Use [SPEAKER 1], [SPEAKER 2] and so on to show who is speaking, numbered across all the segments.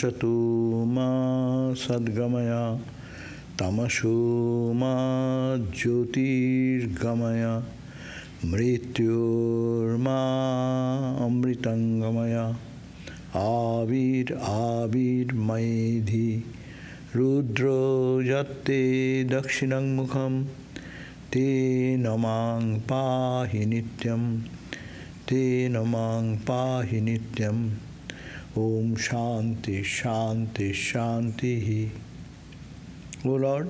[SPEAKER 1] Asatu ma sadgamaya tamashu ma jyotirgamaya mrityur ma amritangamaya avir maidhi rudro yatte dakshinang mukham te namang pahi nityam Om Shanti Shanti Shanti. O Lord,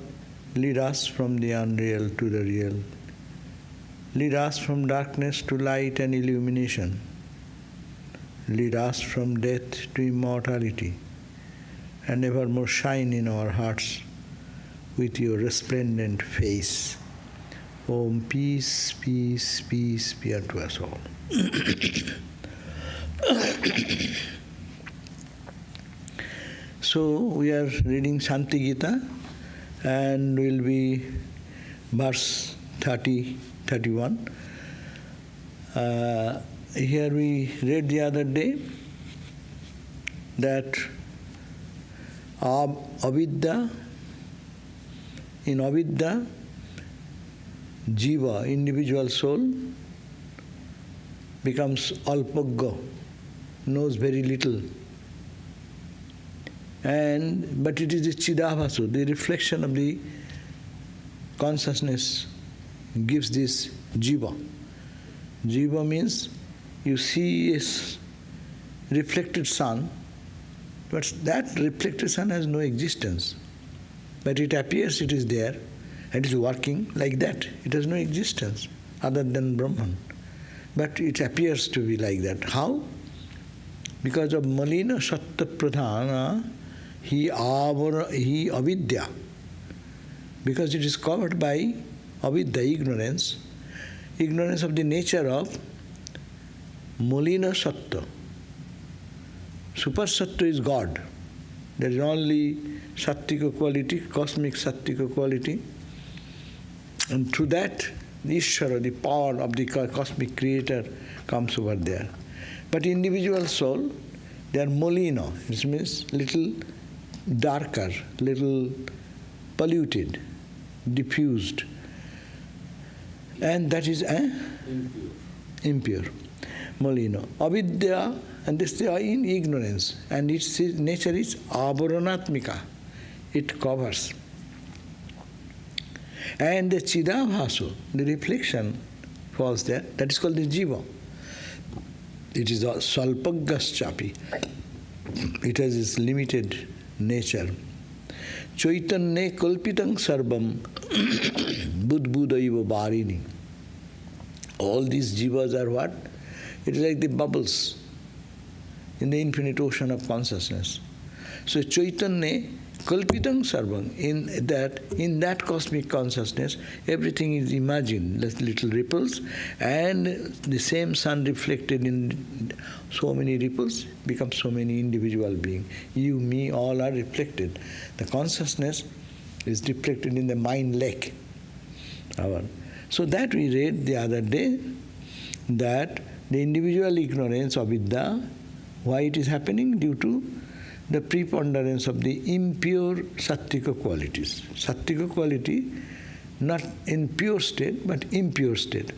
[SPEAKER 1] lead us from the unreal to the real. Lead us from darkness to light and illumination. Lead us from death to immortality, and evermore shine in our hearts with your resplendent face. Om, peace, peace, peace be unto us all. So, we are reading Shanti Gita, and will be verse 30, 31. Here we read the other day that avidya, in avidya, jiva, individual soul, becomes alpagga, knows very little. But it is the chidāvasu, the reflection of the consciousness gives this jiva. Jiva means you see a reflected sun, but that reflected sun has no existence. But it appears it is there, and it is working like that. It has no existence other than Brahman. But it appears to be like that. How? Because of malina-sattva-pradhānā, he avidya. Because it is covered by avidya, ignorance of the nature of malina-sattva. Super sattva is God. There is only sattvika quality, cosmic sattvika quality. And through that, the Ishvara, the power of the cosmic creator, comes over there. But individual soul, they are malina, which means little darker, little polluted, diffused. And that is impure. Malina. Avidya, and this they are in ignorance. And its nature is avaranatmika. It covers. And the chidāvasu, the reflection, falls there. That is called the jiva. It is a salpaggaschapi. It has its limited nature. Chaitanya kalpitang sarvam budbudaiva bharini. All these jivas are what? It is like the bubbles in the infinite ocean of consciousness. So Chaitanya kalpitang sarvam, in that cosmic consciousness, everything is imagined, like little ripples, and the same sun reflected in so many ripples becomes so many individual beings. You, me, all are reflected. The consciousness is reflected in the mind lake. So that we read the other day, that the individual ignorance of Vidya, why it is happening? Due to the preponderance of the impure sattvika qualities. Sattvika quality, not in pure state, but impure state.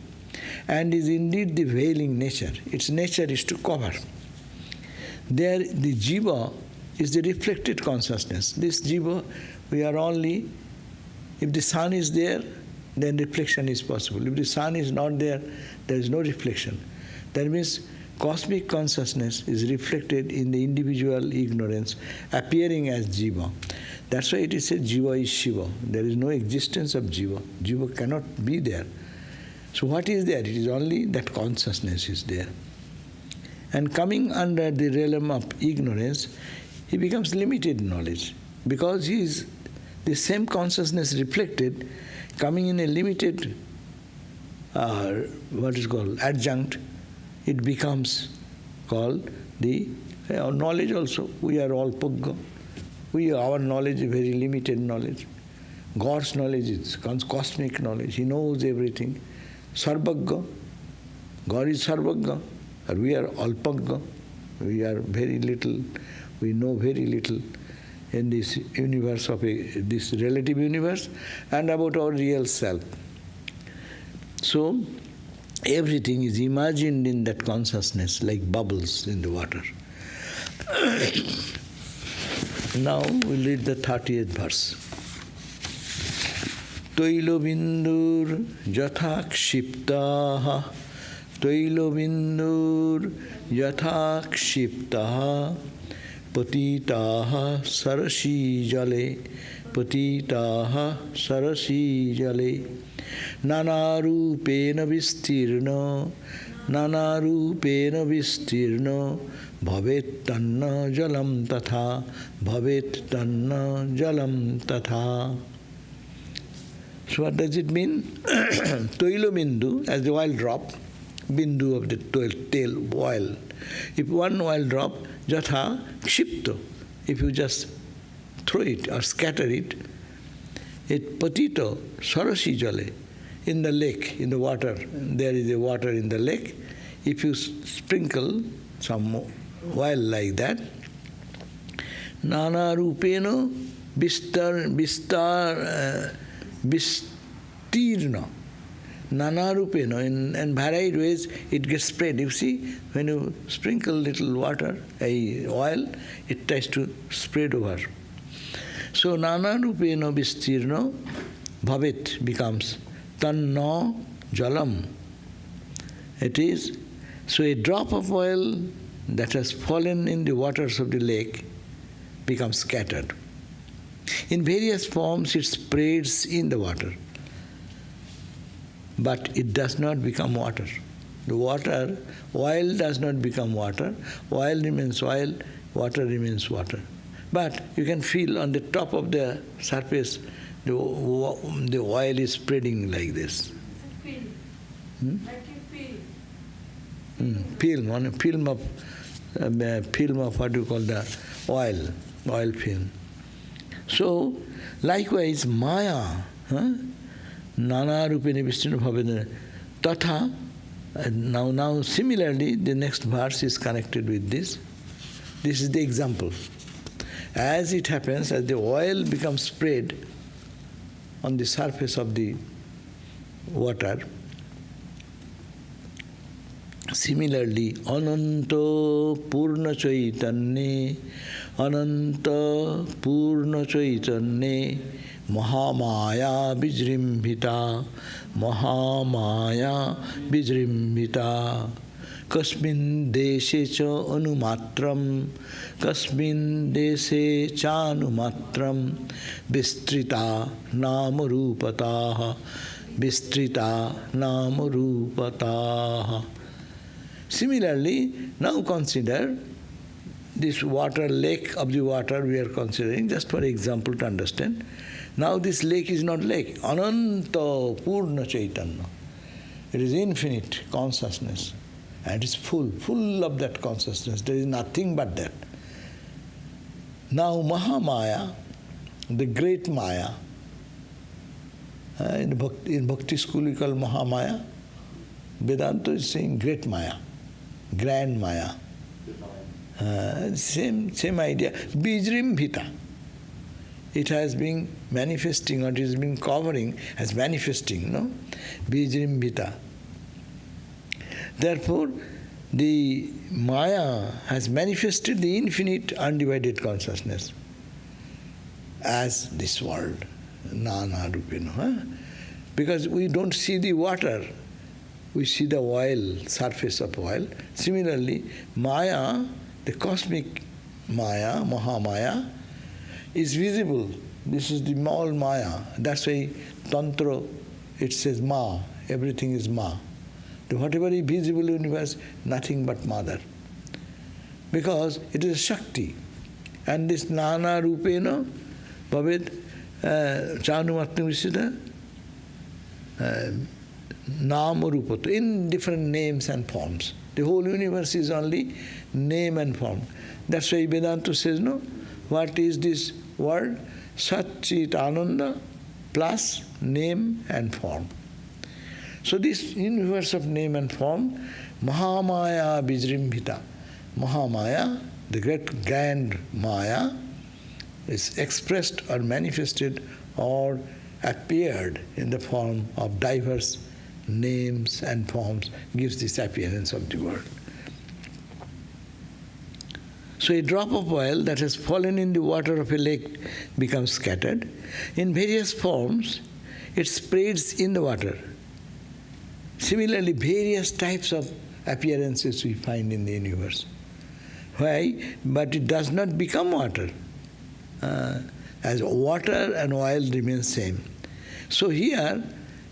[SPEAKER 1] And is indeed the veiling nature. Its nature is to cover. There, the jiva is the reflected consciousness. This jiva, we are only, if the sun is there, then reflection is possible. If the sun is not there, there is no reflection. That means cosmic consciousness is reflected in the individual ignorance, appearing as jiva. That's why it is said jiva is Shiva. There is no existence of jiva. Jiva cannot be there. So what is there? It is only that consciousness is there. And coming under the realm of ignorance, he becomes limited knowledge. Because he is the same consciousness reflected, coming in a limited, adjunct, it becomes called the knowledge also. We are all pugga. Our knowledge is very limited knowledge. God's knowledge is cosmic knowledge. He knows everything. Sarvagga. God is sarvagga. And we are alpagga. We are very little. We know very little in this universe of this relative universe and about our real self. So, everything is imagined in that consciousness like bubbles in the water. Now we'll read the 30th verse. Toilo bindur yatha kshiptaha Toilo bindur yatha kshiptaha Patitaha sarasi jale Patitaha sarasi jale nānā-bhāvena vistirno Nānā-bhāvena vistirno Bhavet tanna jalam tatha Bhavet tanna jalam tatha. So what does it mean? Toilo bindu, as the oil drop, bindu of the tail oil. If one oil drop, jatha kshipto, if you just throw it or scatter it, it patito sarasi jale, in the lake, in the water, there is a water in the lake. If you sprinkle some oil like that, nānā-bhāvena vistirno, nānā-bhāvena, in varied ways it gets spread. You see, when you sprinkle little water, oil, it tries to spread over. So nānā-bhāvena vistirno, bhavet becomes tanna jalam. It is, so a drop of oil that has fallen in the waters of the lake becomes scattered. In various forms it spreads in the water, but it does not become water. The water, oil does not become water, oil remains oil, water remains water. But you can feel on the top of the surface, the oil is spreading like this. Film of what you call the oil film. So, likewise, Maya, nānā-bhāvena vistirno tatha. Now, similarly, the next verse is connected with this. This is the example. As it happens, as the oil becomes spread on the surface of the water, similarly, ananta purna chaitanye, ananta purna chaitanye, mahā-māyā vijrimbhita, mahā-māyā vijrimbhita, kasmin deshe cha anumatram, kasmin deshe cha anumatram, vistrita nāma-rūpataḥ, vistrita nāma-rūpataḥ. Similarly, now consider this water, lake of the water we are considering, just for example to understand. Now this lake is not lake, ananta purna chaitanya. It is infinite consciousness, and it is full of that consciousness. There is nothing but that. Now Mahamaya, the great Maya, in Bhakti school we call Mahamaya, Vedanta is saying great Maya, grand Maya. Same idea. Vijrimbhita. It has been manifesting, or it has been covering as manifesting, no? Vijrimbhita. Therefore, the Maya has manifested the infinite undivided consciousness as this world, nānā-bhāvena. Because we don't see the water, we see the oil, surface of oil. Similarly, Maya, the cosmic Maya, Mahamaya, is visible. This is the all Maya. That's why Tantra, it says Ma, everything is Ma. Whatever is visible universe, nothing but Mother. Because it is Shakti. And this nānā-bhāvena bhavet chānumatma-visita nāma-rūpata, in different names and forms. The whole universe is only name and form. That's why Vedanta says, no, what is this world? Sat-Chit Ananda plus name and form. So this universe of name and form, Mahamaya Vijrimbhita. Mahamaya, the great grand Maya, is expressed or manifested or appeared in the form of diverse names and forms, gives this appearance of the world. So a drop of oil that has fallen in the water of a lake becomes scattered. In various forms, it spreads in the water. Similarly, various types of appearances we find in the universe. Why? But it does not become water. As water and oil remain same. So here,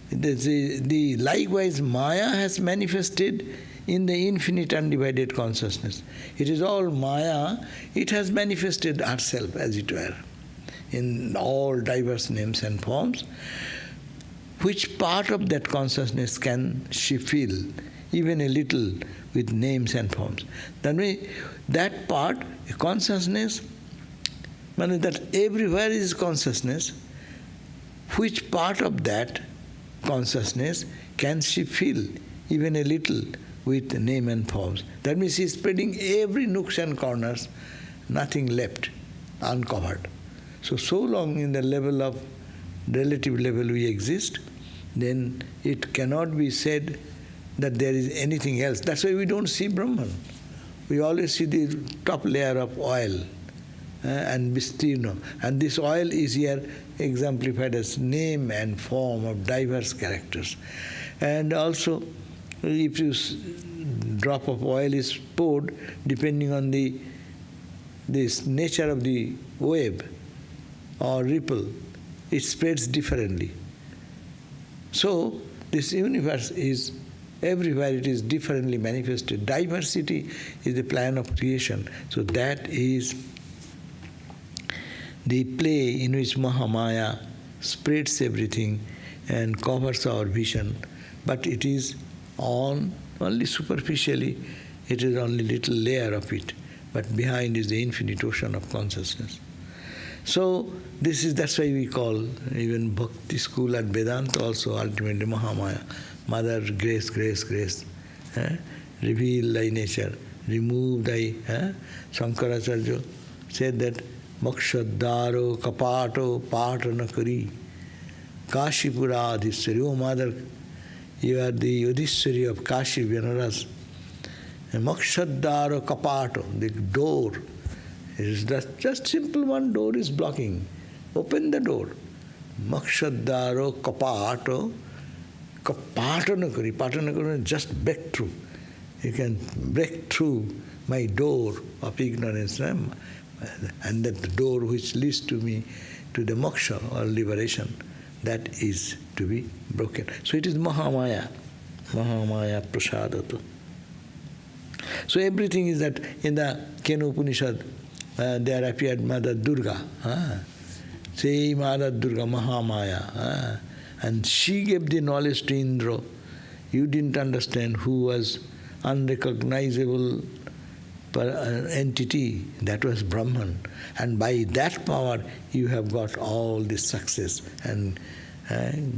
[SPEAKER 1] the likewise Maya has manifested in the infinite undivided consciousness. It is all Maya, it has manifested herself, as it were, in all diverse names and forms. Which part of that consciousness can she fill, even a little, with names and forms? That part, consciousness, means that everywhere is consciousness. Which part of that consciousness can she fill, even a little, with name and forms? That means she is spreading every nooks and corners, nothing left uncovered. So long in the level of relative level we exist, then it cannot be said that there is anything else. That's why we don't see Brahman. We always see the top layer of oil and vistirna. And this oil is here exemplified as name and form of diverse characters. And also, if drop of oil is poured, depending on this nature of the wave or ripple, it spreads differently. So this universe is everywhere, it is differently manifested. Diversity is the plan of creation. So that is the play in which Mahamaya spreads everything and covers our vision, but it is only superficially, it is only little layer of it, but behind is the infinite ocean of consciousness. So that's why we call even Bhakti school and Vedanta also ultimately Mahamaya, Mother, grace, grace, grace. Reveal thy nature, remove thy. Shankaracharya said that Makshadaro kapato patana kari Kashipura Adhiswari. Oh Mother, you are the Adhiswari of Kashi, Benaras. Makshadaro kapato, the door. It is just simple one door is blocking. Open the door. Makshadaro kapato kapatana kari. Patana kari, just break through. You can break through my door of ignorance. And that the door which leads to me to the moksha or liberation, that is to be broken. So it is Mahamaya. Mahamaya prasadata. So everything is that in the Kena Upanishad, there appeared Mother Durga. Say Mother Durga, Mahamaya. And she gave the knowledge to Indra. You didn't understand who was unrecognizable entity, that was Brahman. And by that power you have got all this success and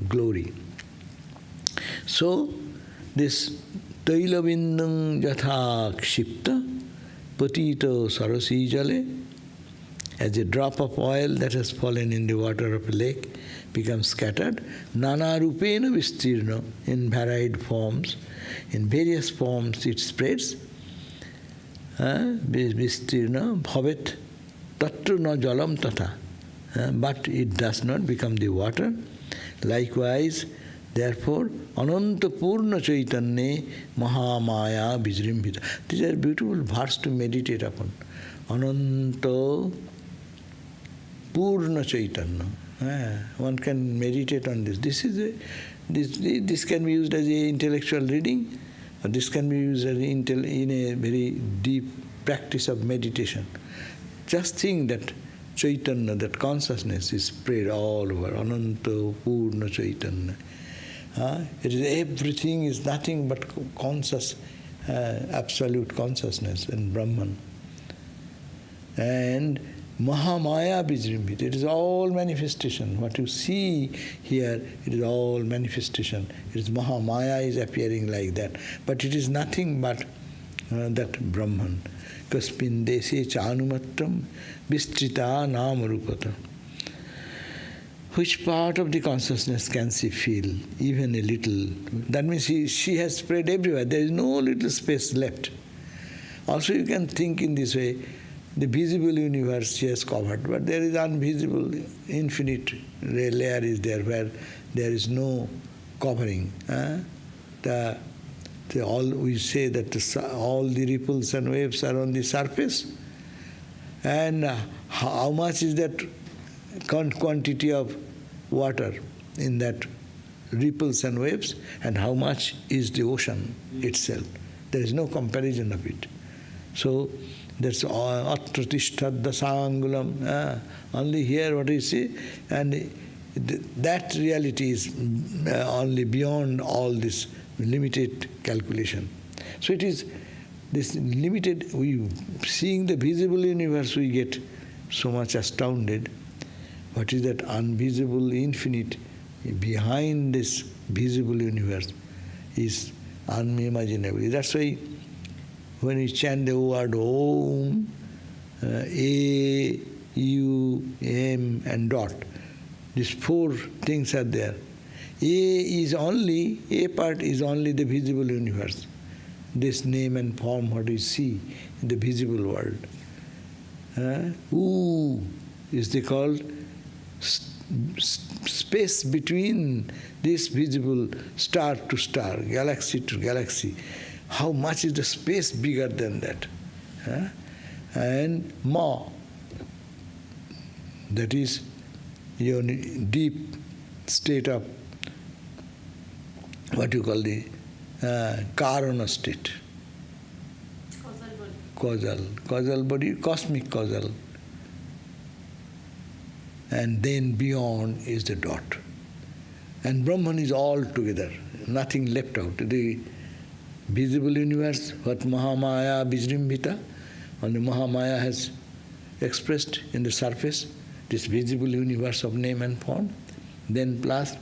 [SPEAKER 1] glory. So this Tailavindam yatha kshipta patita sarasi jale, as a drop of oil that has fallen in the water of a lake becomes scattered, nānā-bhāvena vistirna, in varied forms. In various forms it spreads. Vistirna bhavet tatra na jalam tatha. But it does not become the water. Likewise, therefore, ananta purna chaitanya mahā-maya vijrimbhita. These are beautiful verses to meditate upon. Ananta purna chaitanya. One can meditate on this. This can be used as an intellectual reading, or this can be used as in a very deep practice of meditation. Just think that Chaitanya, that consciousness is spread all over. Ananta Purna Chaitanya. It is everything is nothing but conscious, absolute consciousness in Brahman. And Mahamaya Vijrimbhita, it is all manifestation. What you see here, it is all manifestation. It is Mahamaya is appearing like that. But it is nothing but that Brahman. kasmin deshe chanumatram vistrita namarupata. Which part of the consciousness can she feel, even a little? That means she has spread everywhere. There is no little space left. Also you can think in this way, the visible universe she has covered, but there is invisible, infinite layer is there where there is no covering. We say that all the ripples and waves are on the surface, and how much is that quantity of water in that ripples and waves, and how much is the ocean itself. There is no comparison of it. So that's āpnoti only here what you see, and that reality is only beyond all this limited calculation. So it is this limited, seeing the visible universe we get so much astounded. What is that invisible infinite behind this visible universe is unimaginable. That's why when we chant the word Om, A, U, M and dot, these four things are there. A part is only the visible universe. This name and form what we see in the visible world. U is called space between this visible star to star, galaxy to galaxy. How much is the space bigger than that? And Ma, that is your deep state of what you call the Karana state. Causal body, cosmic causal. And then beyond is the dot. And Brahman is all together, nothing left out. The visible universe, what Mahamaya Vijrimbhita, only Mahamaya has expressed in the surface, this visible universe of name and form, then plus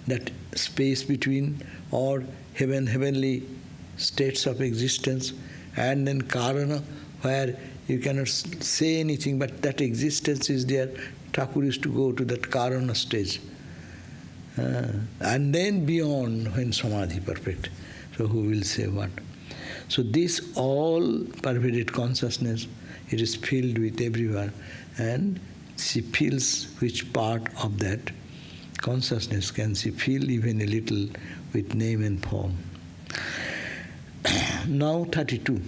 [SPEAKER 1] that space between or heavenly states of existence, and then Karana, where you cannot say anything, but that existence is there. Thakur used to go to that Karana stage. And then beyond, when Samadhi perfect. So who will say what? So this all pervaded consciousness, it is filled with everywhere, and she feels which part of that consciousness can she feel even a little with name and form. Now 32.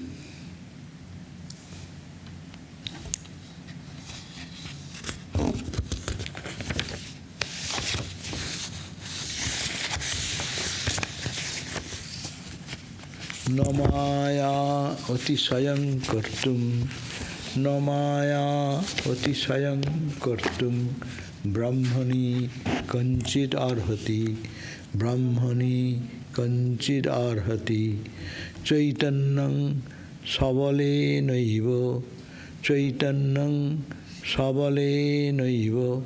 [SPEAKER 1] Namaya atisayam kartum, namaya atisayam kartum, brahmani kanchid arhati, brahmani kanchid arhati, chaitannam sabale naiva, chaitannam sabale naiva,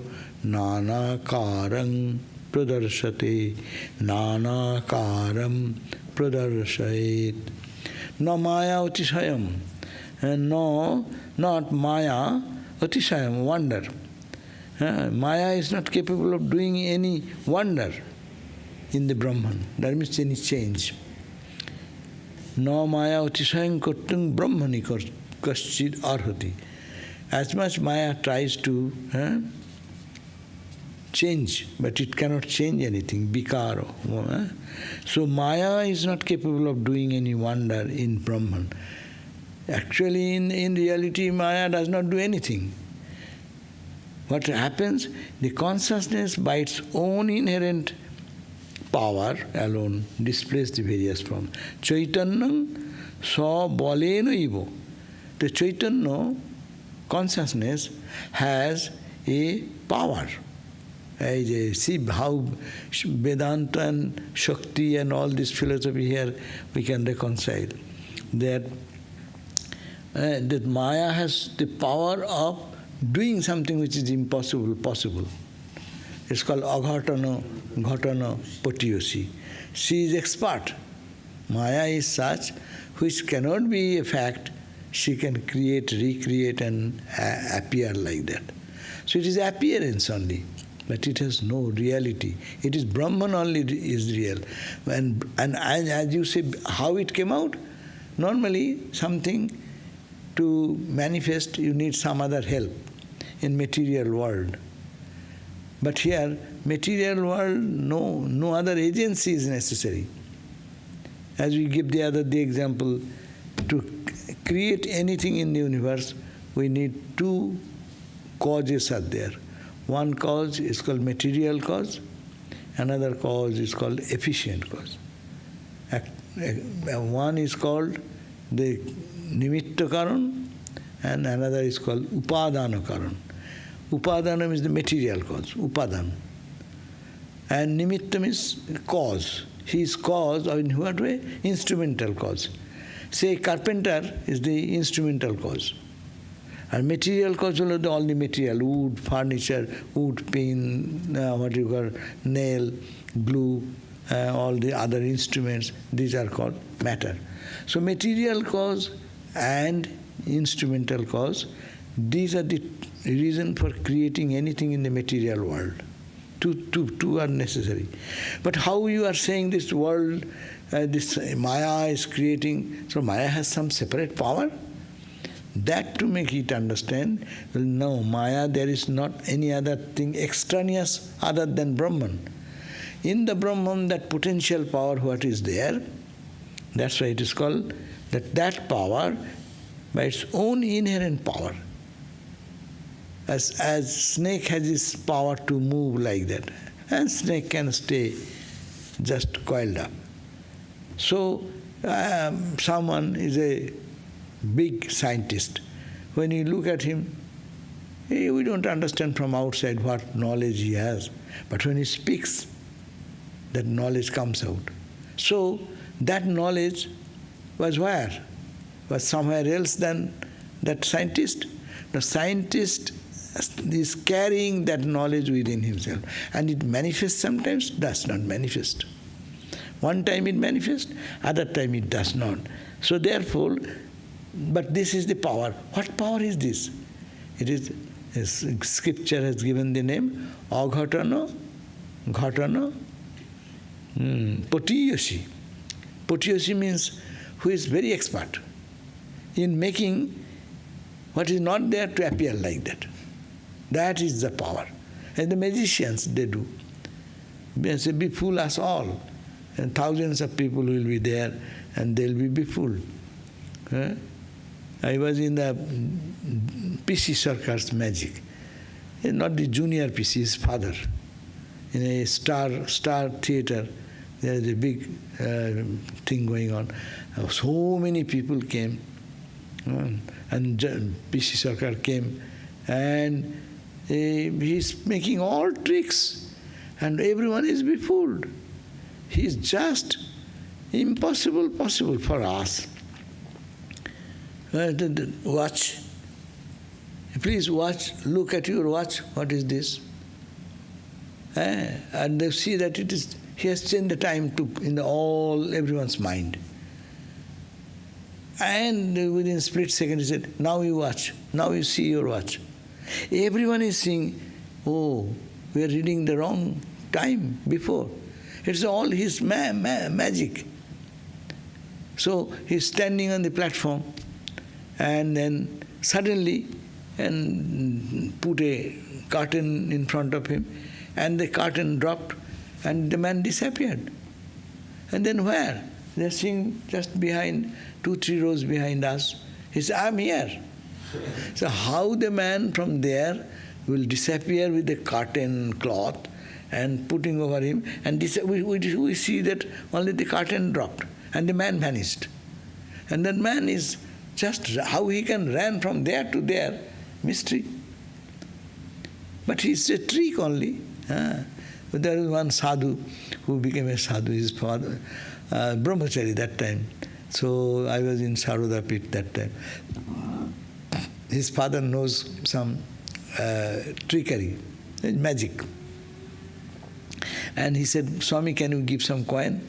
[SPEAKER 1] nānā-kāraṃ pradarshate, nānā-kāraṃ pradarshayet. No maya atisayam, and no, not maya atisayam, wonder. Maya is not capable of doing any wonder in the Brahman. That means any change. No maya atisayam kartum brahmani kaschid arhati. As much maya tries to change, but it cannot change anything, vikaro. So maya is not capable of doing any wonder in Brahman. Actually, in reality, maya does not do anything. What happens? The consciousness, by its own inherent power alone, displays the various forms. Chaitanyam sa balena ivo. The Chaitanya consciousness has a power. See how Vedanta and Shakti and all this philosophy here we can reconcile. That Maya has the power of doing something which is impossible possible. It's called aghatana, ghatana, patiyosi. She is expert. Maya is such which cannot be a fact she can create, recreate and appear like that. So it is appearance only, but it has no reality. It is Brahman only is real. And as you say, how it came out? Normally, something to manifest, you need some other help in material world. But here, material world, no other agency is necessary. As we give the example, to create anything in the universe, we need two causes are there. One cause is called material cause, another cause is called efficient cause. One is called the nimitta-karan and another is called upādhana-karan. Upādhanam is the material cause, upadhan. And nimittam is cause. He is cause, or in what way? Instrumental cause. Say carpenter is the instrumental cause. And material cause will be all the material, wood, furniture, wood, pin, nail, glue, all the other instruments, these are called matter. So material cause and instrumental cause, these are the reason for creating anything in the material world. Two are necessary. But how you are saying this world, this Maya is creating, so Maya has some separate power? That to make it understand, well, no, Maya, there is not any other thing extraneous other than Brahman. In the Brahman, that potential power, what is there, that's why it is called that power, by its own inherent power, as snake has its power to move like that, and snake can stay just coiled up. So someone is a big scientist. When you look at him, we don't understand from outside what knowledge he has. But when he speaks, that knowledge comes out. So that knowledge was where? Was somewhere else than that scientist. The scientist is carrying that knowledge within himself. And it manifests sometimes, does not manifest. One time it manifests, other time it does not. So therefore, but this is the power. What power is this? It is, scripture has given the name aghatana, ghatana, potiyasi. Potiyasi means who is very expert in making what is not there to appear like that. That is the power. And the magicians, they do. They say, befool us all. And thousands of people will be there and they'll be befooled. I was in the PC Sarkar's magic. Not the junior PC, his father. In a star theatre, there is a big thing going on. So many people came. And PC Sarkar came and he's making all tricks and everyone is befooled. He's just impossible possible for us. Watch. Please watch, look at your watch. What is this? And they see that it is, he has changed the time to in everyone's mind. And within a split second he said, now you watch, now you see your watch. Everyone is saying, oh, we are reading the wrong time before. It's all his magic. So he's standing on the platform and then suddenly and put a curtain in front of him and the curtain dropped and the man disappeared. And then where? They're seeing just behind, 2-3 rows behind us. He said, I'm here. So how the man from there will disappear with the curtain cloth and putting over him, and we see that only the curtain dropped and the man vanished. And that man is just, how he can run from there to there, mystery. But he's a trick only. But there was one sadhu who became a sadhu, his father, brahmachari that time. So I was in Sarva-vyāpī that time. His father knows some trickery, magic. And he said, Swami, can you give some coin?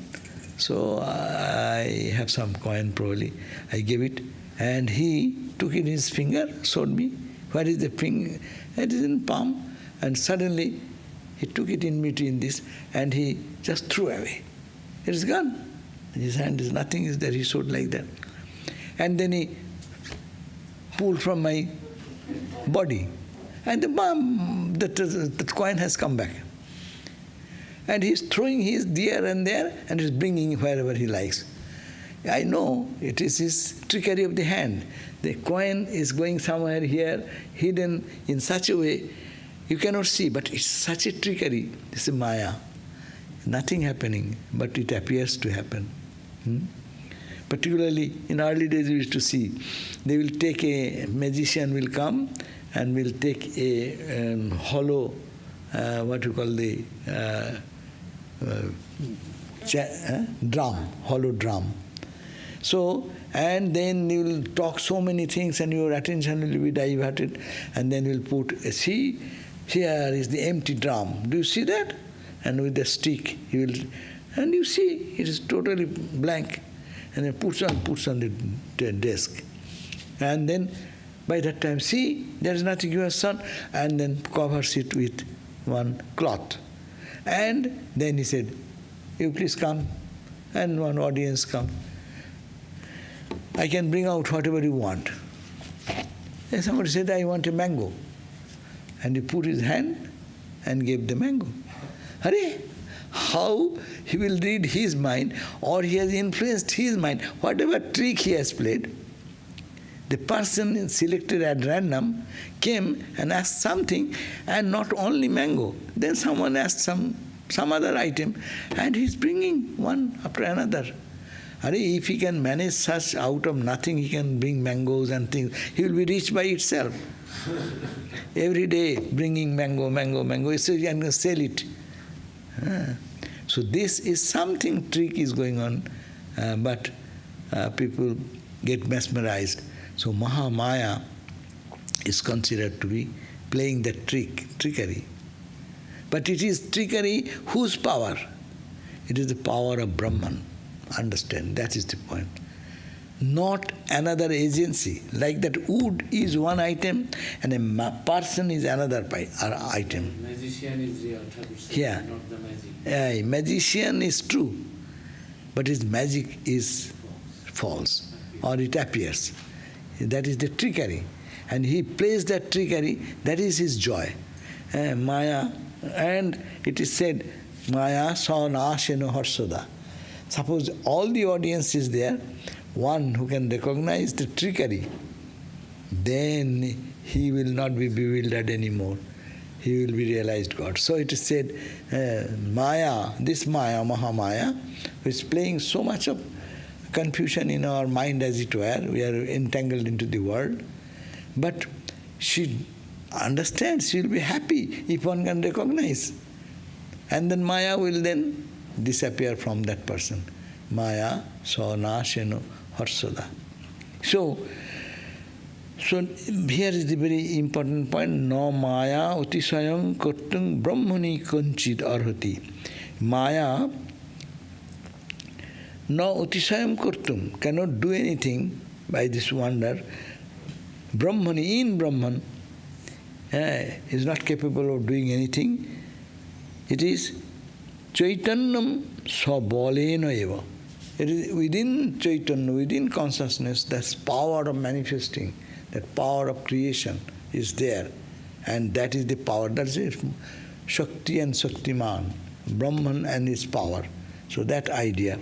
[SPEAKER 1] So I have some coin probably. I gave it. And he took it in his finger, showed me, where is the finger? It is in palm. And suddenly he took it in between this and he just threw away. It is gone. His hand is nothing is there, he showed like that. And then he pulled from my body. And the coin has come back. And he's throwing his there and he's bringing wherever he likes. I know it is his trickery of the hand. The coin is going somewhere here, hidden in such a way, you cannot see, but it's such a trickery. This is Maya. Nothing happening, but it appears to happen. Particularly in early days we used to see, they will take a magician will come and will take a hollow, what you call the drum, hollow drum. So, and then you will talk so many things and your attention will be diverted, and then you will put, see, here is the empty drum. Do you see that? And with the stick, he will, and you see, it is totally blank. And then puts on the desk. And then by that time, see, there is nothing, your son, and then covers it with one cloth. And then he said, you please come. And one audience come. I can bring out whatever you want. And somebody said, I want a mango. And he put his hand and gave the mango. Hare, how he will read his mind, or he has influenced his mind, whatever trick he has played. The person selected at random came and asked something, and not only mango. Then someone asked some other item, and he's bringing one after another. If he can manage such out of nothing, he can bring mangoes and things, he will be rich by itself. Every day bringing mango, so he can sell it. So this is something trick is going on, but people get mesmerized. So Mahamaya is considered to be playing that trickery. But it is trickery whose power? It is the power of Brahman. Understand, that is the point. Not another agency. Like that wood is one item and a person is another item.
[SPEAKER 2] Magician is real,
[SPEAKER 1] yeah.
[SPEAKER 2] Not the magic.
[SPEAKER 1] Yeah, magician is true, but his magic is false, or it appears. That is the trickery. And he plays that trickery, that is his joy. Maya, and it is said, Maya sa nāsheno harsada. Suppose all the audience is there, one who can recognize the trickery, then he will not be bewildered anymore. He will be realized God. So it is said, Maya, this Maya, Mahamaya, is playing so much of confusion in our mind, as it were. We are entangled into the world. But she understands, she will be happy if one can recognize. And then Maya will then disappear from that person. Maya sa nāsheno harsada. So here is the very important point. No maya utisayam kartung brahmani kanchid arhati. Maya no utisayam kartum, cannot do anything by this wonder. Brahmani, in Brahman, is not capable of doing anything. It is chaitanyam sabalena eva. It is within Chaitanya, within consciousness, that power of manifesting, that power of creation is there. And that is the power, that is it. Shakti and Shaktiman, Brahman and his power. So that idea,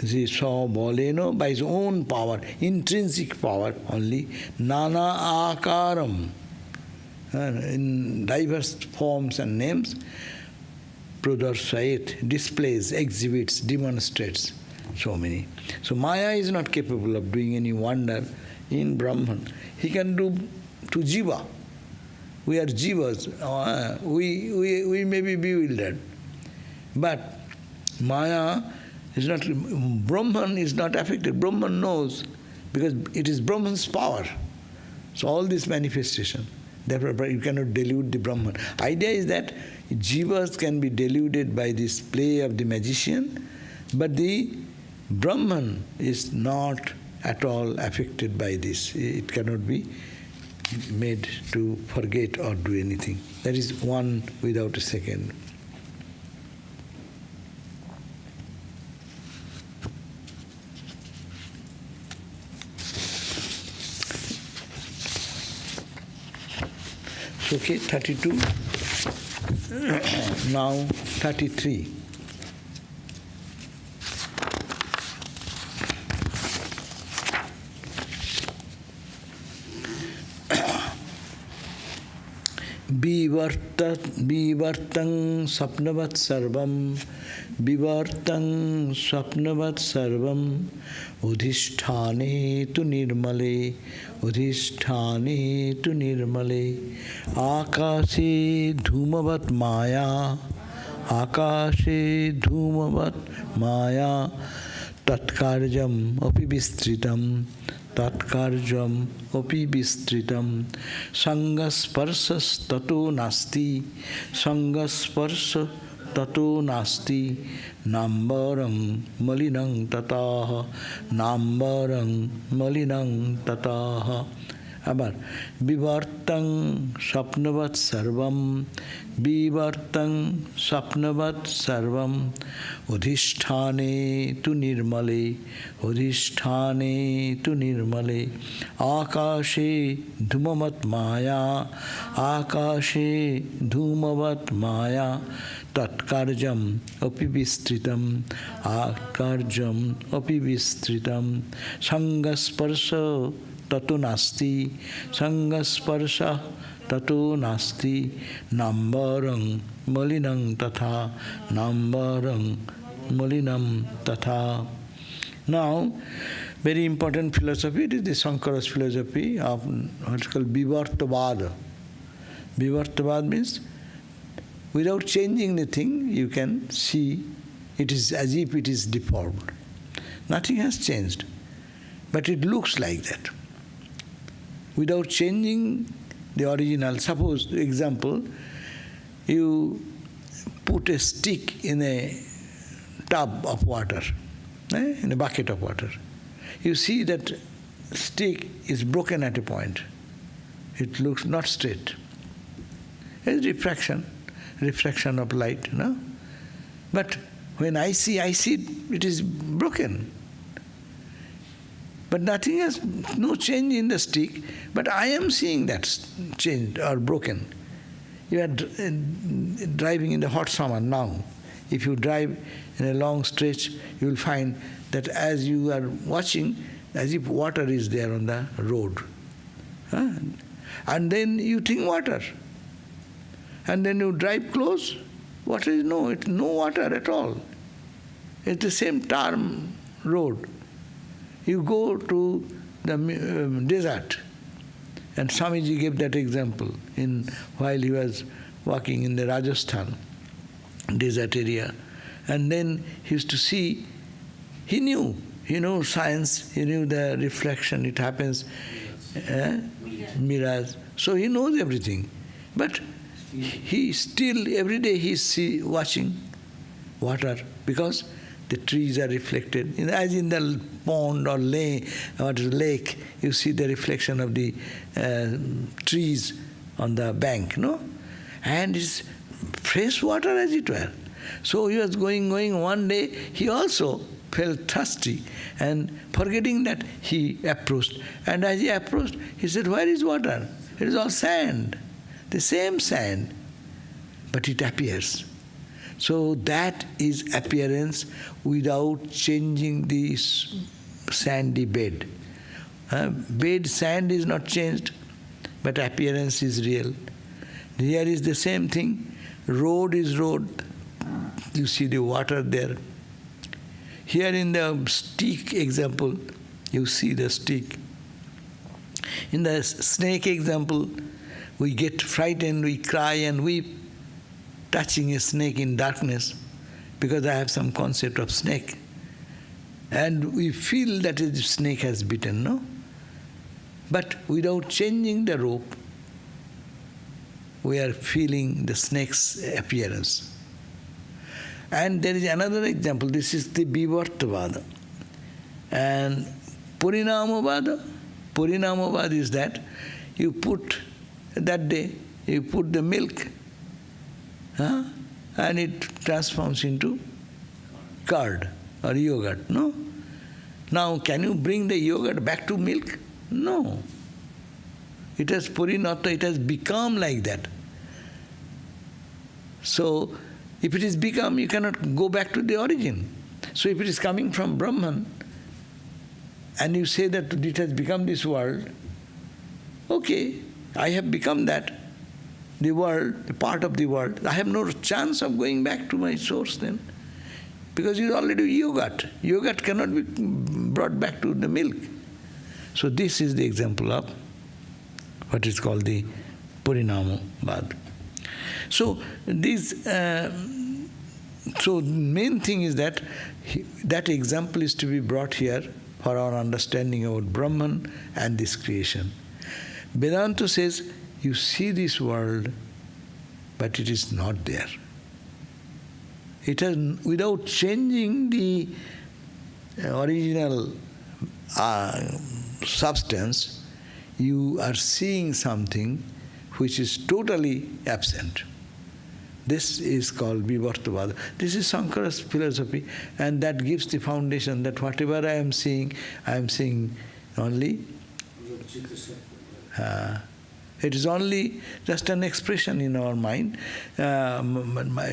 [SPEAKER 1] the sabalena, by his own power, intrinsic power only, nānā-bhāvena, in diverse forms and names, pradarshayet, displays, exhibits, demonstrates. So many. So Maya is not capable of doing any wonder in Brahman. He can do to jiva. We are jivas. We may be bewildered. But Maya is not, Brahman is not affected. Brahman knows, because it is Brahman's power. So all this manifestation. Therefore you cannot delude the Brahman. Idea is that jivas can be deluded by this play of the magician, but the Brahman is not at all affected by this. It cannot be made to forget or do anything. That is one without a second. Okay, 32. Now 33. Vivartang sapnavat sarvam, vivartang sapnavat sarvam, udhishthane tu nirmale, udhishthane tu nirmale, akashe dhumavat maya, akashe dhumavat maya, tatkarjam api vistritam, tatkarjam api vistritam, sangasparsas tato nasti, sangasparsa tato nasti, nambarang malinang tataha, nambarang malinang tataha. Abar vivartang sapnavat sarvam, vivartang sapnavat sarvam, udhishthane tu nirmale, udhishthane tu nirmale, akashe dhumavat maya, akashe dhumavat maya, tatkarjam api vistritam, atkarjam api vistritam, sangasparsa tato nasti, sangasparsa tato nasti, nambarang malinang tatha, nambarang malinam tatha. Now, very important philosophy, it is the Shankara's philosophy of what's called Vivartavad. Vivartavad means without changing anything, you can see it is as if it is deformed. Nothing has changed, but it looks like that. Without changing the original. Suppose, example, you put a stick in a tub of water, in a bucket of water. You see that stick is broken at a point. It looks not straight. It's refraction of light, no? But when I see it is broken. But nothing has, no change in the stick, but I am seeing that changed or broken. You are driving in the hot summer now. If you drive in a long stretch, you will find that as you are watching, as if water is there on the road. And then you think water. And then you drive close, water is no water at all. It's the same tar road. You go to the desert, and Swamiji gave that example while he was walking in the Rajasthan desert area. And then he used to see, he knew science, he knew the reflection, it happens, mirage. So he knows everything. But he still, every day he's watching water, because the trees are reflected. As in the pond or lake, you see the reflection of the trees on the bank, no? And it's fresh water as it were. So he was going. One day he also felt thirsty, and forgetting that, he approached. And as he approached, he said, "Where is water? It is all sand, the same sand, but it appears." So that is appearance without changing the sandy bed. Sand is not changed, but appearance is real. Here is the same thing. Road is road. You see the water there. Here in the stick example, you see the stick. In the snake example, we get frightened, we cry and weep, touching a snake in darkness, because I have some concept of snake. And we feel that a snake has bitten, no? But without changing the rope, we are feeling the snake's appearance. And there is another example. This is the Vivartavada. And Parināma-vāda. Parināma-vāda is that you put, that day, you put the milk, and it transforms into curd or yogurt, no? Now, can you bring the yogurt back to milk? No. It has parinata, it has become like that. So, if it is become, you cannot go back to the origin. So, if it is coming from Brahman, and you say that it has become this world, okay, I have become that, the world, a part of the world. I have no chance of going back to my source then, because it is already yogurt. Yogurt cannot be brought back to the milk. So this is the example of what is called the Parināma-vāda. So this, so main thing is that that example is to be brought here for our understanding about Brahman and this creation. Vedanta says, you see this world, but it is not there. It has, without changing the original substance, you are seeing something which is totally absent. This is called Vivartavada. This is Sankara's philosophy, and that gives the foundation that whatever I am seeing only it is only just an expression in our mind,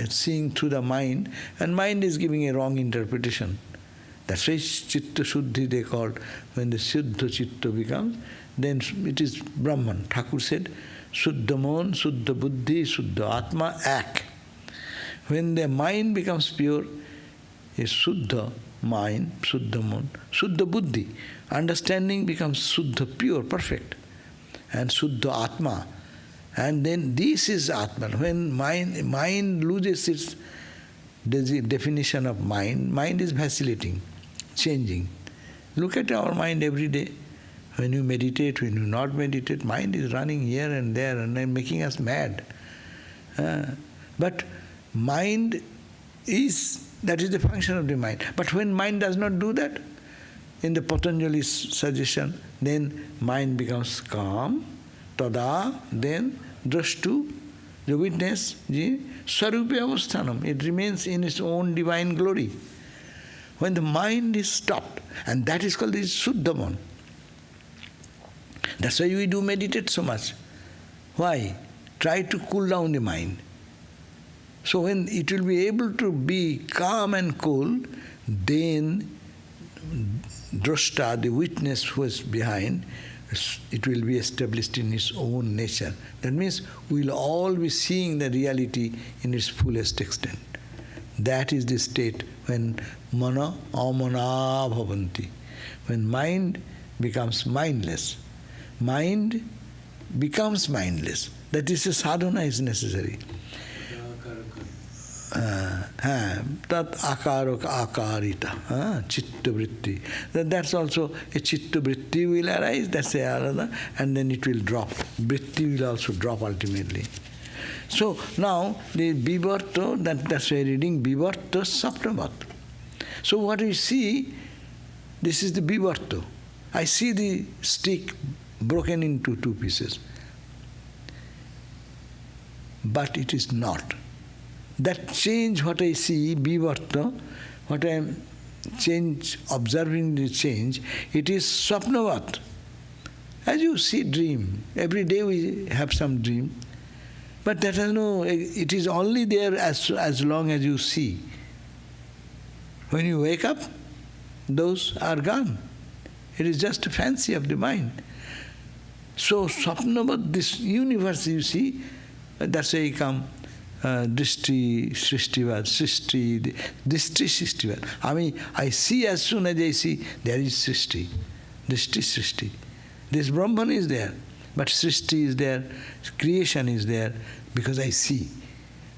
[SPEAKER 1] seeing through the mind, and mind is giving a wrong interpretation. That's why chitta shuddhi they called. When the shuddha chitta becomes, then it is Brahman. Thakur said, Shuddha mon, Shuddha buddhi, Shuddha atma, ak. When the mind becomes pure, is Shuddha mind, Shuddha mon, Shuddha buddhi. Understanding becomes Shuddha pure, perfect. And Shuddha Atma. And then this is Atman. When mind loses its definition of mind is vacillating, changing. Look at our mind every day. When you meditate, when you not meditate, mind is running here and there and then making us mad. But mind that is the function of the mind. But when mind does not do that, in the Patanjali's suggestion, then mind becomes calm, tada, then drashtu, the witness, sarva-vyāpī, it remains in its own divine glory. When the mind is stopped, and that is called the Shuddha. That's why we do meditate so much. Why? Try to cool down the mind. So when it will be able to be calm and cool, then drashta, the witness who is behind, it will be established in its own nature. That means we will all be seeing the reality in its fullest extent. That is the state when mana amana bhavanti. When mind becomes mindless. Mind becomes mindless. That is a sadhana is necessary. Tat akaraka akarita, chitta-vritti. That's also a chitta-vritti will arise, that's a arada, and then it will drop. Vritti will also drop ultimately. So now the vivarta, that's why reading vivarta saptavat. So what we see, this is the vivarta. I see the stick broken into two pieces. But it is not. That change, what I see, vivarta, what I am observing the change, it is sapnavat. As you see dream, every day we have some dream, but that has no, it is only there as long as you see. When you wake up, those are gone. It is just a fancy of the mind. So sapnavat, this universe you see, that's why you come Drishti-sṛṣṭir. I mean, I see as soon as I see, there is Sṛṣṭi. Drishti-sṛṣṭir. This Brahman is there, but Sṛṣṭi is there, creation is there, because I see.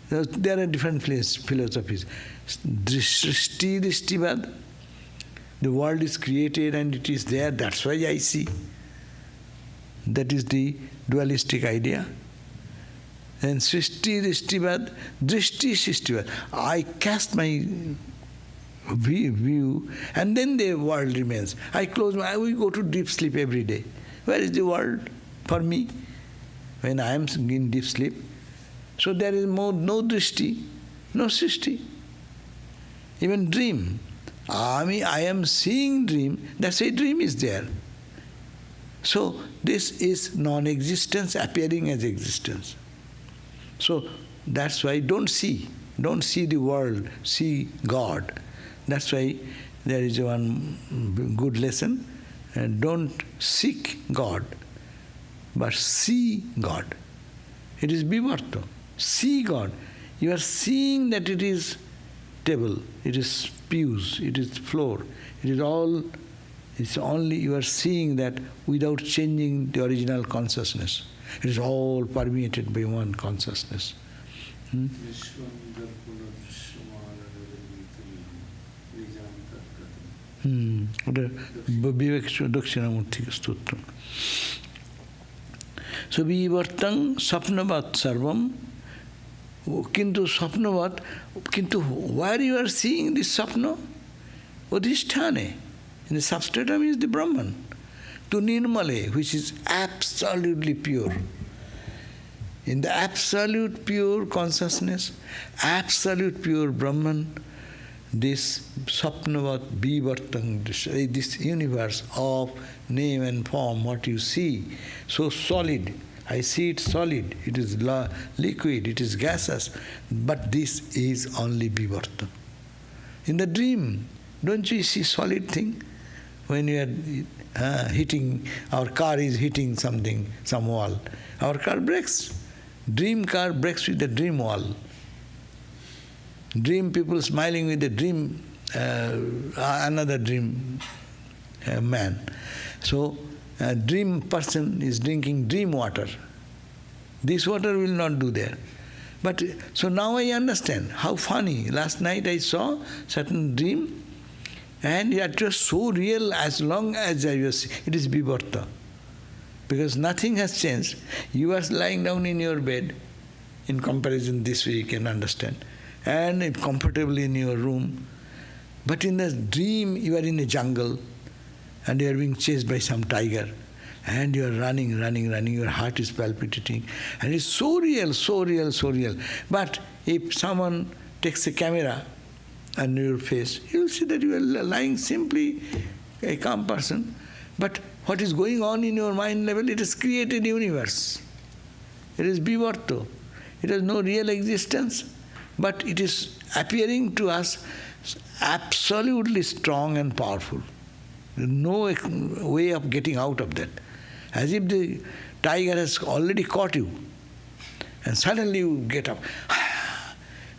[SPEAKER 1] There are different philosophies. Sṛṣṭi-drishti-vad, the world is created and it is there, that's why I see. That is the dualistic idea. And Sṛṣṭi-drishti-vad, drishti-sṛṣṭi-vad. I cast my view, and then the world remains. I close my eyes, we go to deep sleep every day. Where is the world for me when I am in deep sleep? So there is no drishti, no srishti. Even dream. I am seeing dream, that's why dream is there. So this is non-existence appearing as existence. So that's why don't see the world, see God. That's why there is one good lesson, don't seek God, but see God. It is bivarta. See God. You are seeing that it is table, it is pews, it is floor, it is all, it's only you are seeing that without changing the original consciousness. It is all permeated by one consciousness. So vivartam sapnavat sarvam. Kintu sapnavat, kintu where you are seeing this sapna? Udhisthane. In the substratum is the Brahman. To nirmale, which is absolutely pure. In the absolute pure consciousness, absolute pure Brahman, this sapnavat vivartam, this universe of name and form, what you see, so solid. I see it solid, it is liquid, it is gaseous, but this is only vivarta. In the dream, don't you see solid thing? When you are hitting, our car is hitting something, some wall, our car breaks. Dream car breaks with the dream wall. Dream people smiling with the dream, another dream man. So, a dream person is drinking dream water. This water will not do there. But so now I understand how funny. Last night I saw certain dream, and it was so real as long as I was. It is vivarta. Because nothing has changed. You are lying down in your bed, in comparison this way you can understand, and comfortably in your room. But in the dream you are in a jungle, and you are being chased by some tiger, and you are running, your heart is palpitating, and it's so real, so real, so real. But if someone takes a camera on your face, you will see that you are lying simply a calm person. But what is going on in your mind level, it has created universe. It is bivarto. It has no real existence, but it is appearing to us absolutely strong and powerful. No way of getting out of that. As if the tiger has already caught you, and suddenly you get up.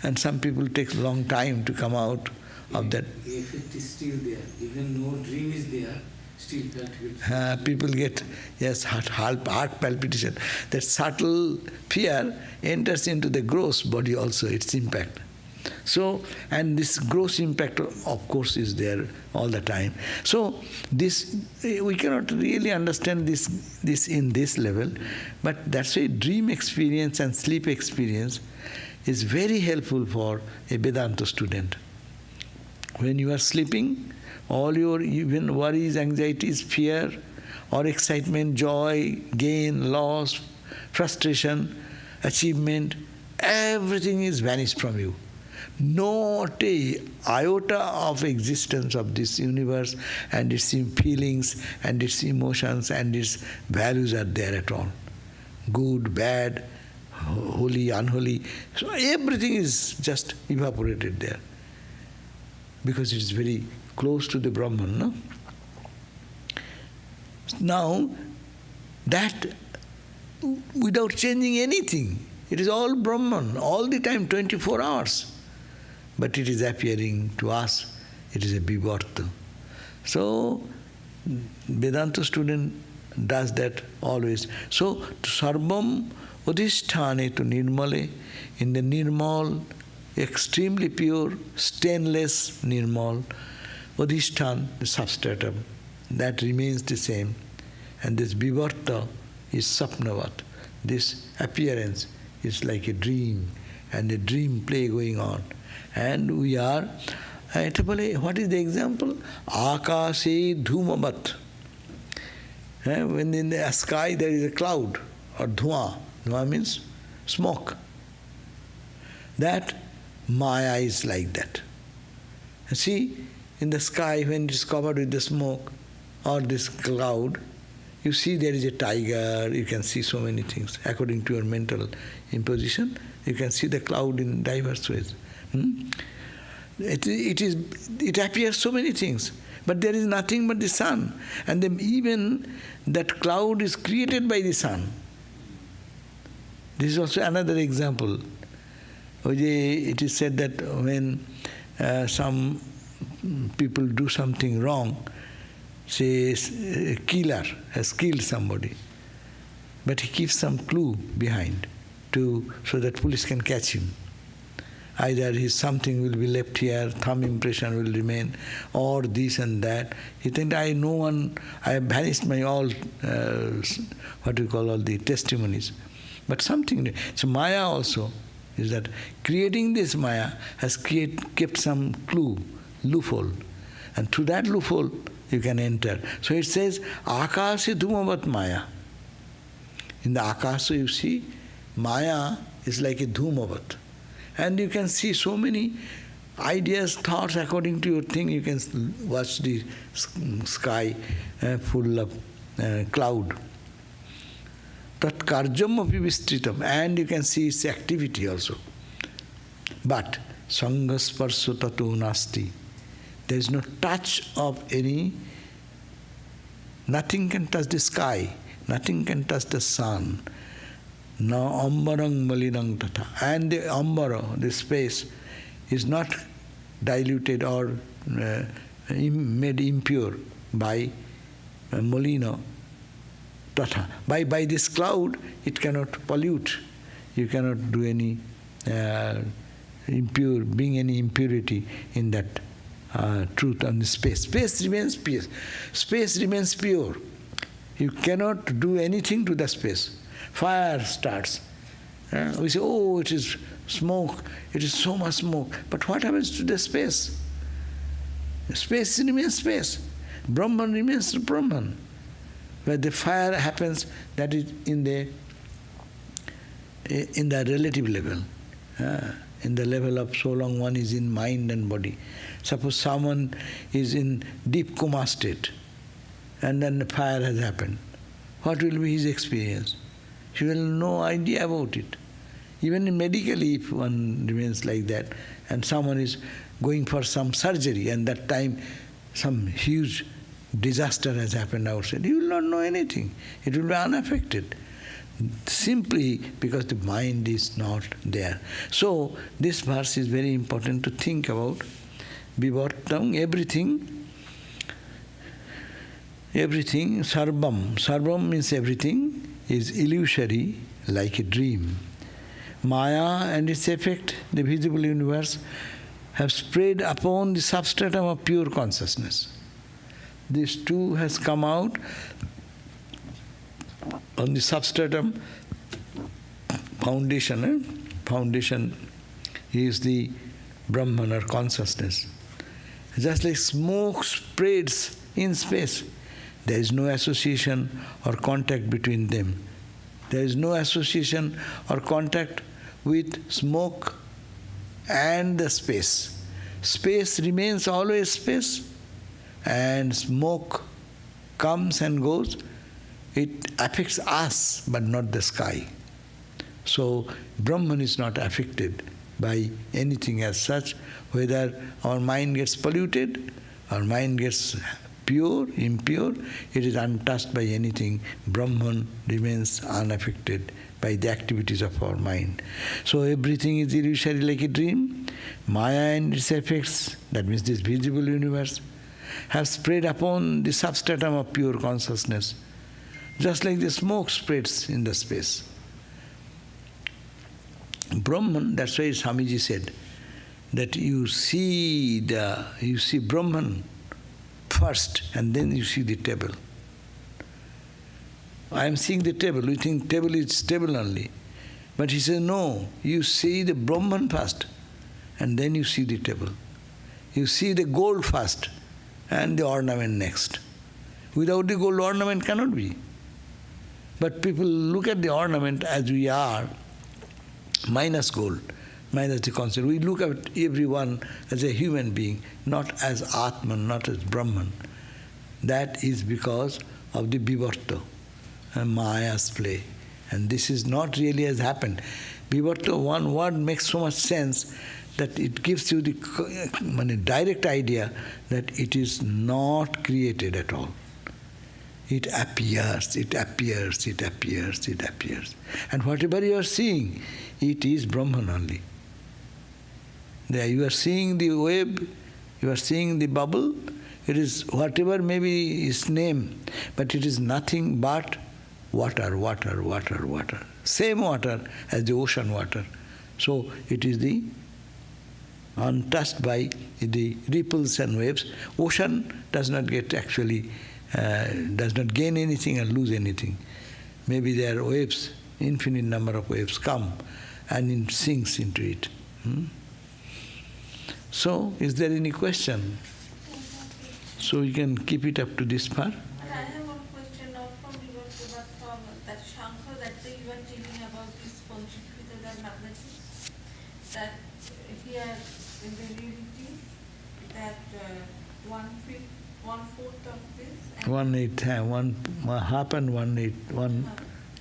[SPEAKER 1] And some people take a long time to come out of that.
[SPEAKER 2] If it is still there, even no dream is there, still that
[SPEAKER 1] people get, yes, heart palpitation. That subtle fear enters into the gross body also, its impact. So, and this gross impact, of course, is there all the time. So, this, we cannot really understand this in this level, but that's why dream experience and sleep experience is very helpful for a Vedanta student. When you are sleeping, all your even worries, anxieties, fear, or excitement, joy, gain, loss, frustration, achievement, everything is vanished from you. Not a iota of existence of this universe and its feelings and its emotions and its values are there at all. Good, bad, holy, unholy. So everything is just evaporated there. Because it is very close to the Brahman, no? Now, that without changing anything, it is all Brahman, all the time, 24 hours. But it is appearing to us, it is a vivarta. So, Vedanta student does that always. So, to sarvam udhisthane to nirmale, in the nirmal, extremely pure, stainless nirmal, udhisthana, the substratum, that remains the same. And this vivarta is sapnavat. This appearance is like a dream, and a dream play going on. And we are What is the example? Ākāse dhūmavat. When in the sky there is a cloud or dhua. Dhua means smoke. That Maya is like that. See, in the sky when it is covered with the smoke or this cloud, you see there is a tiger, you can see so many things. According to your mental imposition, you can see the cloud in diverse ways. It appears so many things, but there is nothing but the sun. And then even that cloud is created by the sun. This is also another example. It is said that when some people do something wrong, say a killer has killed somebody, but he keeps some clue behind so that police can catch him. Either something will be left here, thumb impression will remain, or this and that. He thinks, I have vanished my all the testimonies. But something, so Maya also is that creating this Maya has kept some clue, loophole. And through that loophole, you can enter. So it says, Ākāse dhūmavat Maya. In the Akasa, you see, Maya is like a dhūmavat. And you can see so many ideas, thoughts according to your thing. You can watch the sky full of cloud. Tat karjam api vistritam. And you can see its activity also. But sangasparso tato nasti. There is no touch of any. Nothing can touch the sky. Nothing can touch the sun. Na ambarang malinang tata. And the ambara, the space, is not diluted or made impure by malina tata. By this cloud, it cannot pollute. You cannot do any bring any impurity in that truth on the space. Space remains pure. Space remains pure. You cannot do anything to the space. Fire starts. We say, oh, it is smoke, it is so much smoke. But what happens to the space? Space remains space. Brahman remains Brahman. Where the fire happens, that is in the relative level. In the level of so long one is in mind and body. Suppose someone is in deep coma state, and then the fire has happened. What will be his experience? He will have no idea about it. Even medically, if one remains like that, and someone is going for some surgery, and that time some huge disaster has happened outside, he will not know anything. It will be unaffected. Simply because the mind is not there. So, this verse is very important to think about. Vivartam, everything, sarvam. Sarvam means everything is illusory, like a dream. Maya and its effect, the visible universe, have spread upon the substratum of pure consciousness. This too has come out on the substratum foundation. Foundation is the Brahman or consciousness. Just like smoke spreads in space, there is no association or contact between them. There is no association or contact with smoke and the space. Space remains always space, and smoke comes and goes. It affects us, but not the sky. So, Brahman is not affected by anything as such, whether our mind gets polluted, our mind gets pure, impure, it is untouched by anything. Brahman remains unaffected by the activities of our mind. So everything is illusory like a dream. Maya and its effects, that means this visible universe, have spread upon the substratum of pure consciousness, just like the smoke spreads in the space. Brahman, that's why Swamiji said that you see Brahman first, and then you see the table. I am seeing the table. We think table is table only. But he says, no, you see the Brahman first, and then you see the table. You see the gold first and the ornament next. Without the gold, ornament cannot be. But people look at the ornament as we are, minus gold, minus the concept. We look at everyone as a human being, not as Atman, not as Brahman. That is because of the vivarta and Maya's play. And this is not really has happened. Vivarta, one word makes so much sense that it gives you the direct idea that it is not created at all. It appears, it appears, it appears, it appears. And whatever you are seeing, it is Brahman only. There you are seeing the wave, you are seeing the bubble, it is whatever may be its name, but it is nothing but water, water, water, water. Same water as the ocean water. So it is the untouched by the ripples and waves. Ocean does not get actually, does not gain anything or lose anything. Maybe there are waves, infinite number of waves come and it sinks into it. So, is there any question? So you can keep it up to this part.
[SPEAKER 3] I have one question not from you, but from that Shankar that you were telling about this pañca-bhūtāni that here in the reality that 1/4 of this.
[SPEAKER 1] 1/8, half and 1/8,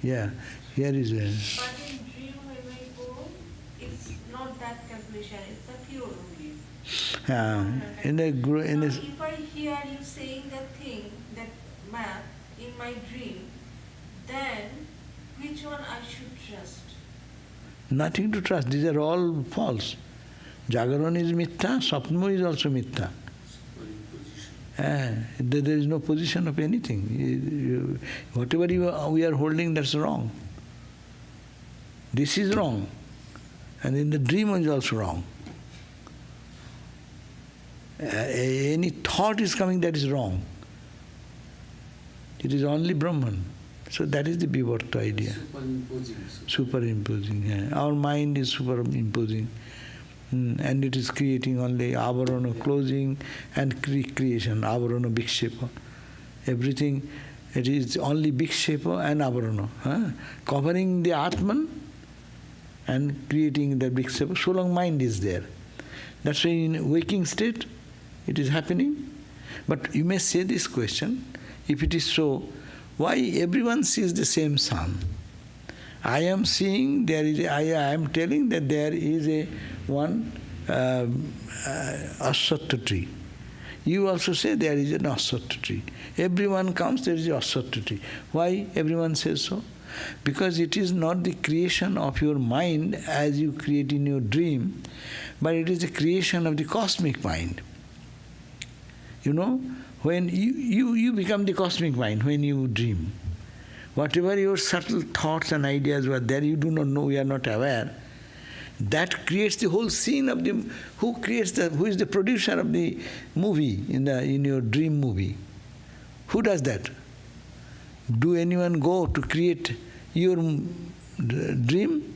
[SPEAKER 1] yeah. Here is a.
[SPEAKER 3] But in dream when we go, it's not that calculation. It's a pure only. If I hear you saying that thing, that math in my dream, then which one I should trust?
[SPEAKER 1] Nothing to trust. These are all false. Jagaran is mithya, sapna is also mithya. There is no position of anything. Whatever we are holding, that's wrong. This is wrong. And in the dream is also wrong. Any thought is coming, that is wrong. It is only Brahman. So that is the vivarta idea. Superimposing. Yeah. Our mind is superimposing. And it is creating only avarana closing and creation, avarana vikshepa. Everything, it is only vikshepa and avarana. Covering the Atman and creating the vikshepa. So long mind is there. That's why in waking state, it is happening. But you may say this question, if it is so, why everyone sees the same sun? I am seeing, I am telling that there is one asattva tree. You also say there is an asattva tree. Everyone comes, there is an asattva tree. Why everyone says so? Because it is not the creation of your mind as you create in your dream, but it is the creation of the cosmic mind. You know, when you become the cosmic mind when you dream. Whatever your subtle thoughts and ideas were there, you do not know, you are not aware. That creates the whole scene of the who is the producer of the movie in your dream movie. Who does that? Do anyone go to create your dream?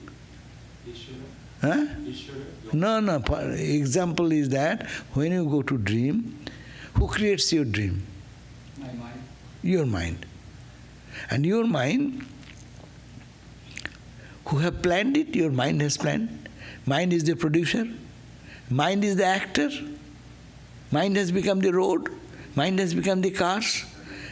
[SPEAKER 1] Huh? No. Example is that when you go to dream, who creates your dream?
[SPEAKER 2] My mind.
[SPEAKER 1] Your mind. And your mind, who have planned it, your mind has planned. Mind is the producer. Mind is the actor. Mind has become the road. Mind has become the cars.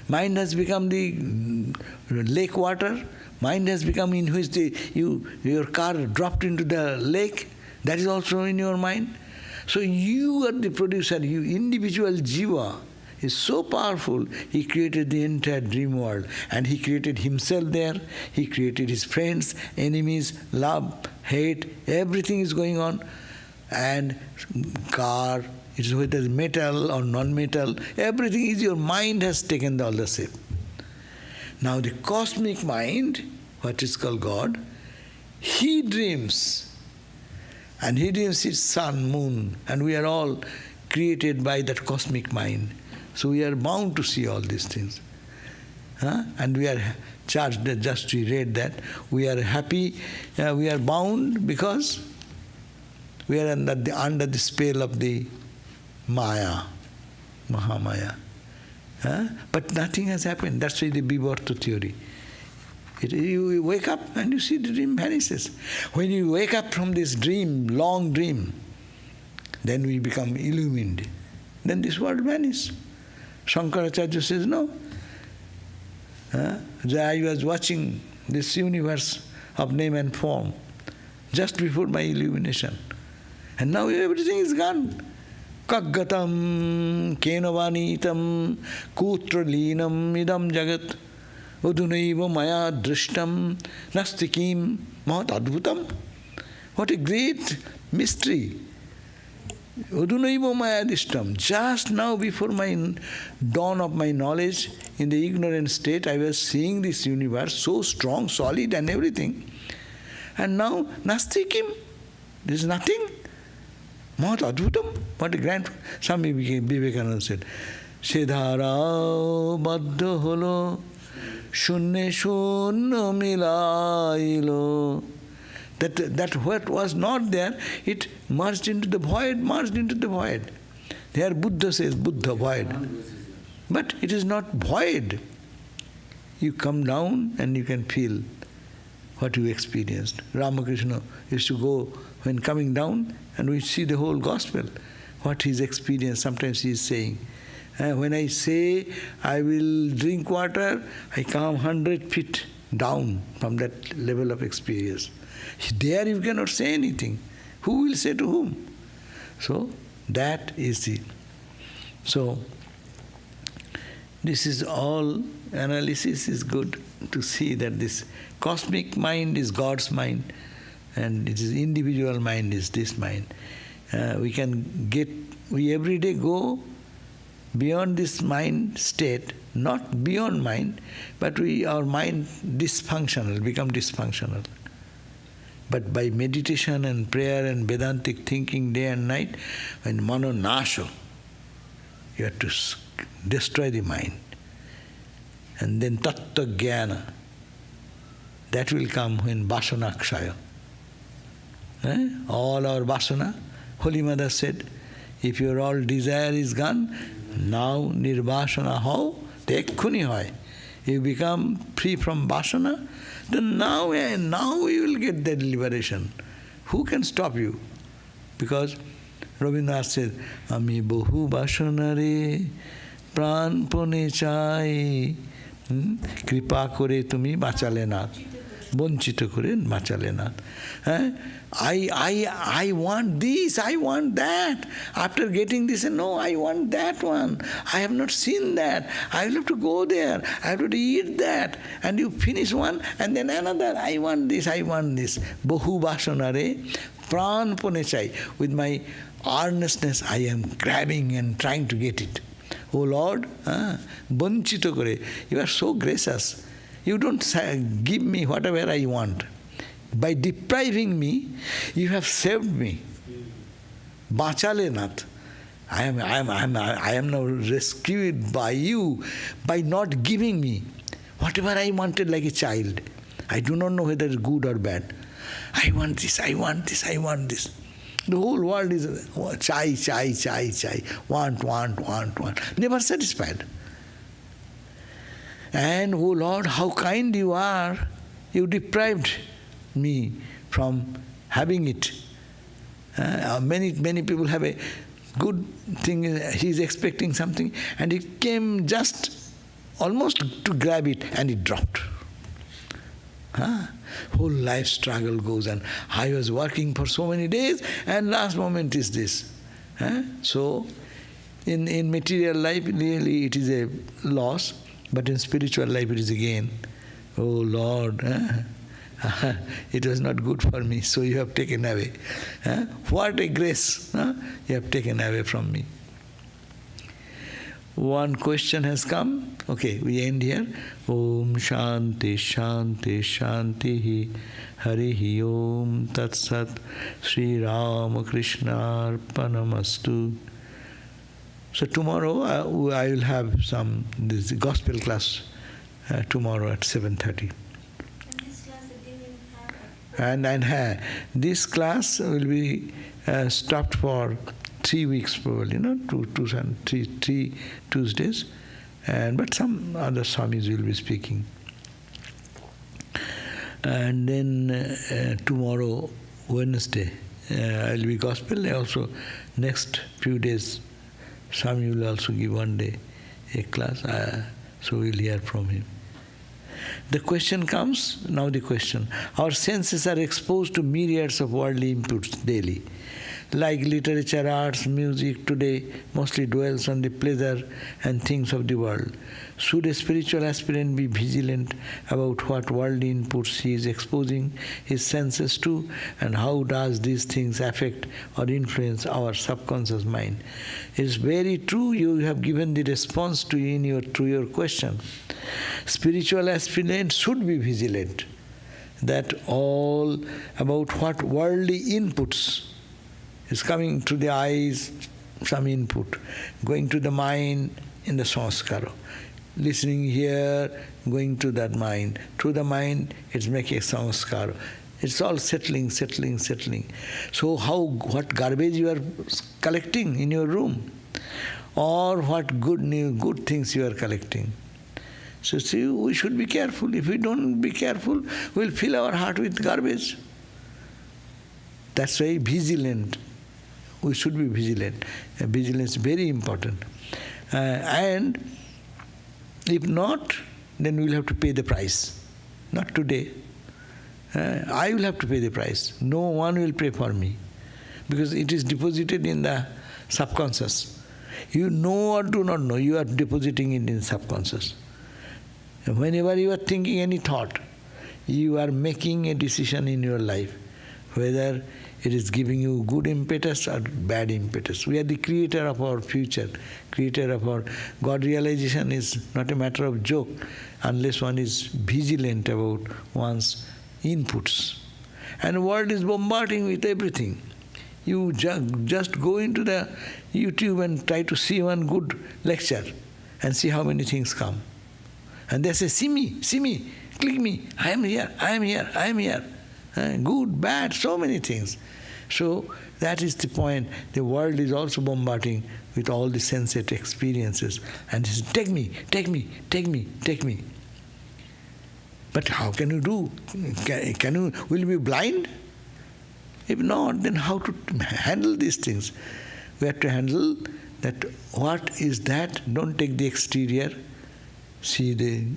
[SPEAKER 1] Mind has become the lake water. Mind has become in which your car dropped into the lake. That is also in your mind. So you are the producer. You individual jiva is so powerful. He created the entire dream world. And he created himself there. He created his friends, enemies, love, hate. Everything is going on. And car, it is whether metal or non-metal, everything is your mind has taken all the shape. Now the cosmic mind, what is called God, he dreams. And he dreams his sun, moon, and we are all created by that cosmic mind. So we are bound to see all these things. And we are charged, just we read that, we are happy, we are bound because we are under the spell of the Maya, Mahamaya. But nothing has happened. That's why the Vibharta theory. You wake up and you see the dream vanishes. When you wake up from this dream, long dream, then we become illumined. Then this world vanishes. Shankaracharya says, no. I was watching this universe of name and form just before my illumination. And now everything is gone. Kaggatam, kenavanitam, kutralinam, idam jagat, udunaiva maya drishtam, nastikim, mahat-tattvaṃ. What a great mystery. Udunaiva maya drishtam. Just now before my dawn of my knowledge, in the ignorant state, I was seeing this universe so strong, solid and everything. And now, nastikim, there is nothing. Mahat-tattvaṃ. What a grand Swami Vivekananda said. Sedhara baddha holo, shunne shunna milailo. That what was not there, it merged into the void, There Buddha says, Buddha, void. But it is not void. You come down and you can feel what you experienced. Ramakrishna used to go, when coming down, and we see the whole gospel, what he's experienced. Sometimes he is saying, when I say I will drink water, I come 100 feet down from that level of experience. There you cannot say anything. Who will say to whom? So that is it. So this is all analysis is good to see that this cosmic mind is God's mind, and it is individual mind is this mind. We every day go beyond this mind state, not beyond mind, but our mind become dysfunctional. But by meditation and prayer and Vedantic thinking day and night, when mano nasho, you have to destroy the mind. And then tattva-jnana, that will come when vasana kshaya. All our vasana, Holy Mother said, if your all desire is gone, now nirvāsana hao, tekkuni hoy. You become free from vasana, then now you will get that liberation. Who can stop you? Because Rabindranath said, Ami bahu vasana re pran pone chai kripa kore tumi bachale nath. Bonchita kore bachale nath. I want this, I want that. After getting this, no, I want that one. I have not seen that. I will have to go there. I have to eat that. And you finish one, and then another. I want this, I want this. Bahu vasana re pran pone chai. With my earnestness, I am grabbing and trying to get it. Oh Lord, bonchita kore. You are so gracious. You don't give me whatever I want. By depriving me, you have saved me. Bachale nath. I am now rescued by you by not giving me whatever I wanted like a child. I do not know whether it's good or bad. I want this, I want this, I want this. The whole world is chai, chai, chai, chai. Want. Never satisfied. And, oh Lord, how kind you are. You deprived me from having it. Many people have a good thing, he is expecting something, and it came just almost to grab it, and it dropped. Whole life struggle goes on. I was working for so many days, and last moment is this. So, in material life, really it is a loss, but in spiritual life it is a gain. Oh Lord, it was not good for me, so you have taken away. What a grace you have taken away from me. One question has come. Okay, we end here. Om Shanti Shanti Shanti Harihi Om Tat Sat Sri Ramakrishna Arpanamastu. So tomorrow I will have this gospel class tomorrow at 7:30. And this class will be stopped for 3 weeks probably, three Tuesdays, but some other Swamis will be speaking. And then tomorrow, Wednesday, will be gospel. Also, next few days, Swami will also give one day a class, so we'll hear from him. The question comes, now the question. Our senses are exposed to myriads of worldly inputs daily. Like literature, arts, music today mostly dwells on the pleasure and things of the world. Should a spiritual aspirant be vigilant about what worldly inputs he is exposing his senses to, and how does these things affect or influence our subconscious mind? It is very true you have given the response to your question. Spiritual aspirants should be vigilant that all about what worldly inputs is coming to the eyes, some input, going to the mind in the samskara, listening here, going to that mind. Through the mind, it's making a samskara. It's all settling. So what garbage you are collecting in your room, or what good things you are collecting. So see, we should be careful. If we don't be careful, we'll fill our heart with garbage. That's why vigilant. We should be vigilant. Vigilance is very important. And if not, then we'll have to pay the price. Not today. I will have to pay the price. No one will pay for me. Because it is deposited in the subconscious. You know or do not know, you are depositing it in subconscious. And whenever you are thinking any thought, you are making a decision in your life, whether it is giving you good impetus or bad impetus. We are the creator of our future, creator of our... God realization is not a matter of joke unless one is vigilant about one's inputs. And the world is bombarding with everything. You just go into the YouTube and try to see one good lecture and see how many things come. And they say, see me, click me, I am here. Good, bad, so many things. So that is the point. The world is also bombarding with all the sensate experiences. And it says, take me. But how can you do? Will you be blind? If not, then how to handle these things? We have to handle that. What is that? Don't take the exterior. See the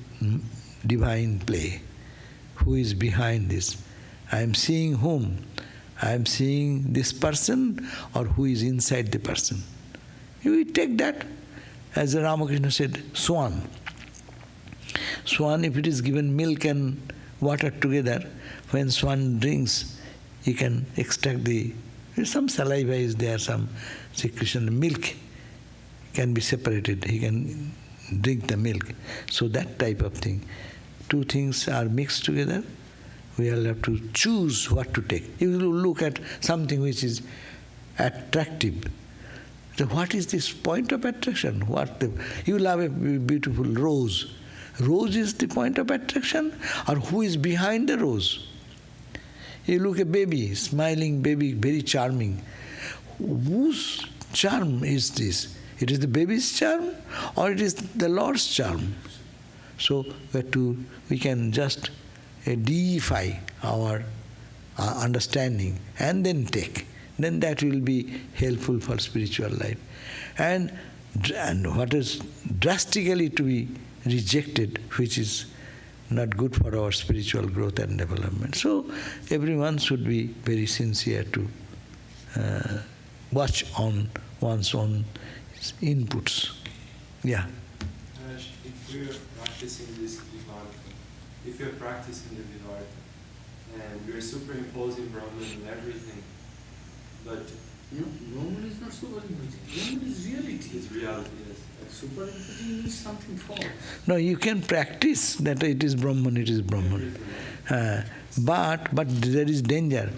[SPEAKER 1] divine play. Who is behind this? I am seeing whom? I am seeing this person, or who is inside the person? You take that. As Ramakrishna said, swan. Swan, if it is given milk and water together, when swan drinks, he can extract some saliva is there, some secretion. Milk can be separated. He can drink the milk. So that type of thing. Two things are mixed together. We all have to choose what to take. If you look at something which is attractive, so what is this point of attraction? You love a beautiful rose. Rose is the point of attraction, or who is behind the rose? You look at a baby, smiling baby, very charming. Whose charm is this? It is the baby's charm, or it is the Lord's charm? So we can just deify our understanding and then take. Then that will be helpful for spiritual life. And what is drastically to be rejected, which is not good for our spiritual growth and development. So everyone should be very sincere to watch on one's own inputs. Yeah.
[SPEAKER 4] If we are practicing this vidhaḥ, if you're practicing the vidhaḥ and you're superimposing Brahman and everything, but
[SPEAKER 2] no, Brahman is not superimposing. Brahman is reality.
[SPEAKER 4] It's reality, yes.
[SPEAKER 2] Superimposing means something false.
[SPEAKER 1] No, you can practice that it is Brahman, it is Brahman. But there is danger.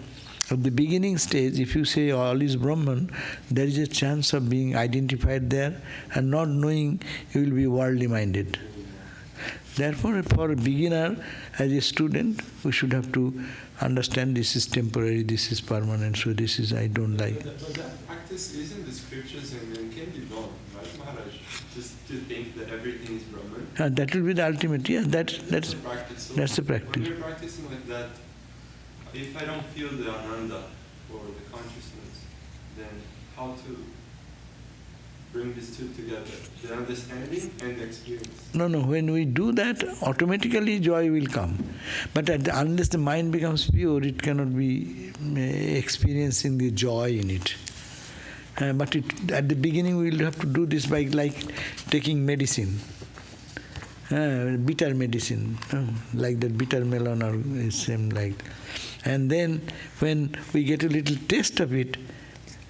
[SPEAKER 1] At the beginning stage, if you say all is Brahman, there is a chance of being identified there and not knowing you will be worldly minded. Therefore, for a beginner, as a student, we should have to understand this is temporary, this is permanent, so this is I don't like.
[SPEAKER 4] But that practice practice is in the scriptures and can be wrong, right, Maharaj? Just to think that everything is Brahman.
[SPEAKER 1] That will be the ultimate, yeah, that's
[SPEAKER 4] the practice. So
[SPEAKER 1] that's the practice.
[SPEAKER 4] When we're practicing like that, if I don't feel the ananda or the consciousness, then how to bring these two together, the understanding and the experience?
[SPEAKER 1] No, when we do that, automatically joy will come. But unless the mind becomes pure, it cannot be experiencing the joy in it. But at the beginning, we will have to do this by like taking medicine, bitter medicine, like that bitter melon or same like. And then when we get a little taste of it,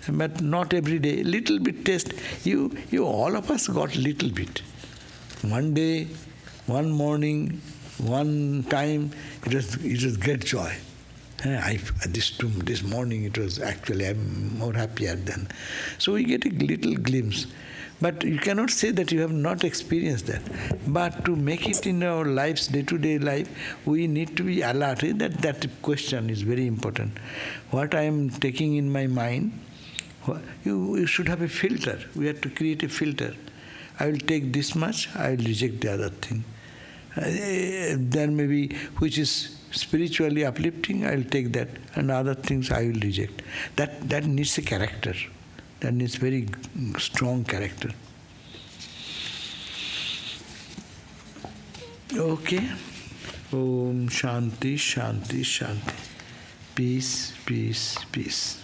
[SPEAKER 1] but not every day, little bit taste. You all of us got little bit. One day, one morning, one time, it was great joy. This morning it was actually, I'm more happier than. So we get a little glimpse. But you cannot say that you have not experienced that. But to make it in our lives, day-to-day life, we need to be alert. That question is very important. What I am taking in my mind, you should have a filter. We have to create a filter. I will take this much, I will reject the other thing. There may be, which is spiritually uplifting, I will take that, and other things I will reject. That needs a character. That needs very strong character. Okay. Om Shanti, Shanti, Shanti. Peace, peace, peace.